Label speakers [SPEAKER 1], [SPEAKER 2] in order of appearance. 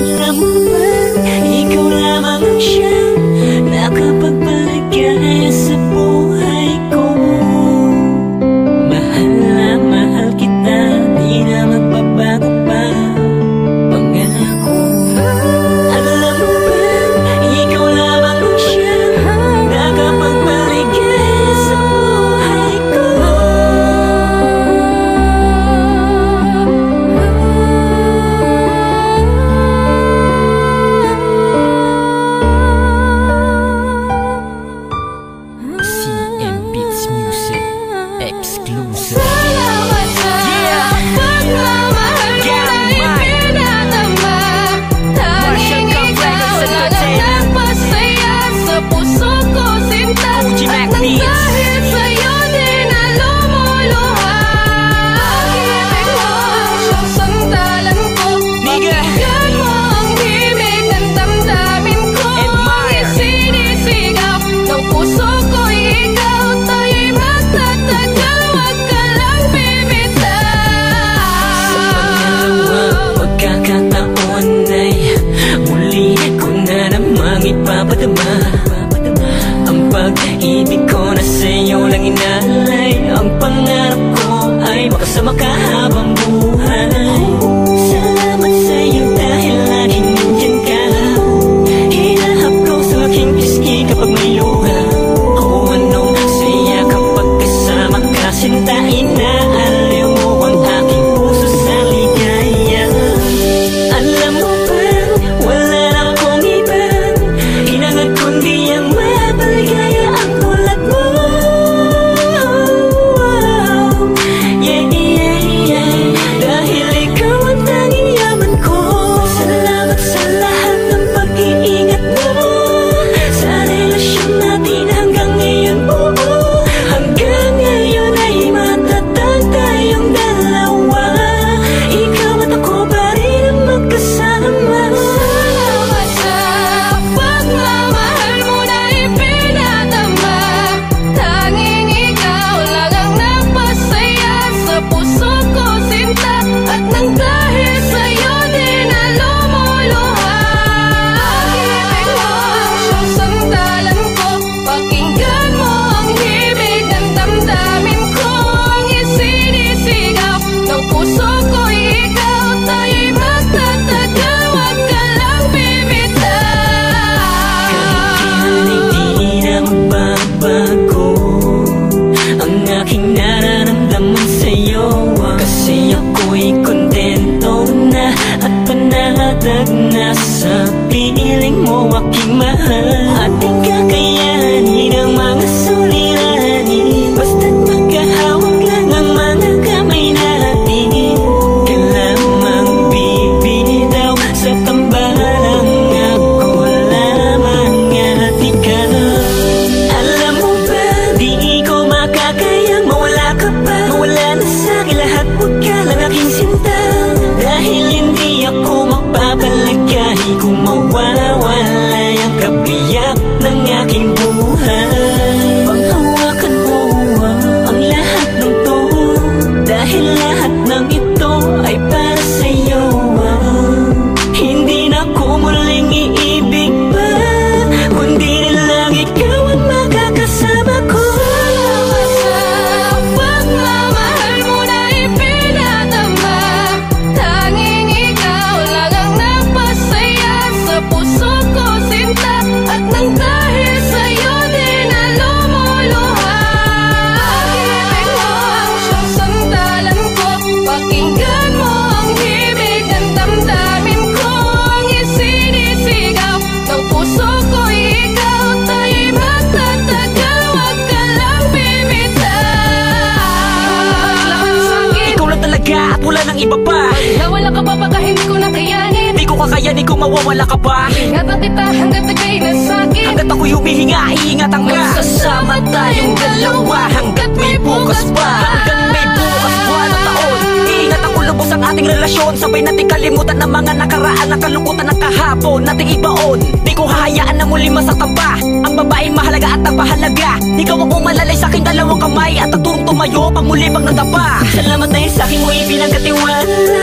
[SPEAKER 1] Alam mo ba, ikaw lamang ang siyang nakapagpaligaya sa buhay ko. Mahal na mahal kita, di na magbabago pa pangako. Alam mo ba, ikaw lamang ang siyang nakapagpaligaya sa buhay ko. CM Beats Music Exclusive.
[SPEAKER 2] Salamat sa pagmamahal mo na ipinadama. Tanging ikaw lang ang nagpasaya sa puso ko, sinta. At nang dahil sa'yo din na lumuluha, pag-ibig mo ang siyang sandalan ko. Pakinggan mo ang himig ng damdamin ko. Isinisigaw ng puso ko'y ikaw, tayo'y magtatagal, wag ka lang bibitaw.
[SPEAKER 1] Sa pangalawang pagkakataon ay muli ko na namang ipapadama ang pag-ibig ko na sa'yo lang inalay. Ang pangarap ko ay makasama ka habang buhay. Salamat sa'yo dahil laging nandyan ka. Hinahap ko sa aking pisngi kapag may luha. O anong saya kapag kasama ka, sinta. Inaaliw mo ang aking puso sa ligaya. Alam mo ba, wala na akong ibang hinangad kundi ang mapaligaya ang tulad mo. Yeah, yeah, yeah. Dahil ikaw ang tanging yaman ko. Salamat sa lahat ng pag-iingat mo sa relasyon natin hanggang ngayon buo. Hanggang ngayon ay matatag tayong dalawa. Ikaw at ako pa rin ang magkasama.
[SPEAKER 2] Salamat sa pagmamahal mo na ipinadama. Tanging ikaw lang ang nagpasaya sa puso ko, sinta. At nang dahil sa'yo din na lumuluha, pag-ibig mo ang siyang sandalan ko. Pakinggan mo ang himig ng damdamin ko. Ang isinisigaw ng puso ko'y ikaw, tayo'y magtatagal, wag ka lang bibitaw.
[SPEAKER 1] Kahit di na magbabago ang aking nararamdaman sa'yo, kasi ako'y kontento na at panatag na sa piling mo aking mahal. At di kakayanin ang mga suliranin, basta't magkahawak lang ang mga kamay natin. Ka lamang bibitaw sa tambalang ako lamang at ikaw. Alam mo ba, di ko makakayang mawala ka pa. Mawala na sa'kin lahat, huwag ka lang aking sinta. Dahil hindi ako magpapalagay kung mawawala ang kabiyak ng aking buhay. Panghawakan mo ang lahat ng to, dahil lahat ng ito ay para sa'yo. Hindi na ako muling iibig pa, kundi na lang ikaw ang makakasama ko.
[SPEAKER 2] Salamat sa pagmamahal mo na ipinadama. Tanging ikaw lang ang nagpasaya sa puso ko, sinta. At nang dahil sa'yo din na lumuluha, pag-ibig mo ang siyang sandalan ko. Pakinggan mo ang himig ng damdamin ko. Ang isinisigaw ng puso ko'y ikaw, tayo'y magtatagal, wag ka lang bibitaw.
[SPEAKER 1] Ikaw lang talaga at wala nang iba pa.
[SPEAKER 2] Nawala ka pa baka hindi ko nakayanin.
[SPEAKER 1] Di ko kakayanin kung mawawala ka pa.
[SPEAKER 2] Ingatan kita hanggat ika'y nasakit.
[SPEAKER 1] Hanggat ako'y humihinga, iingatan ka. Magsasama tayong dalawa hanggat may bukas pa. Hanggang may bukas pa na taon. Iingatan ko lubos ang ating relasyon. Sabay nating kalimutan ng mga nakaraan, na kalungkutan ng kahapon nating ibaon. Di ko hahayaan na muli masaktan pa ang babaeng mahalaga at nagpahalaga. Ikaw ang umalalay sa aking dalawang kamay at nagturong tumayo pag muli pag nadapa. Salamat dahil sa akin mo ibinagkatiwala.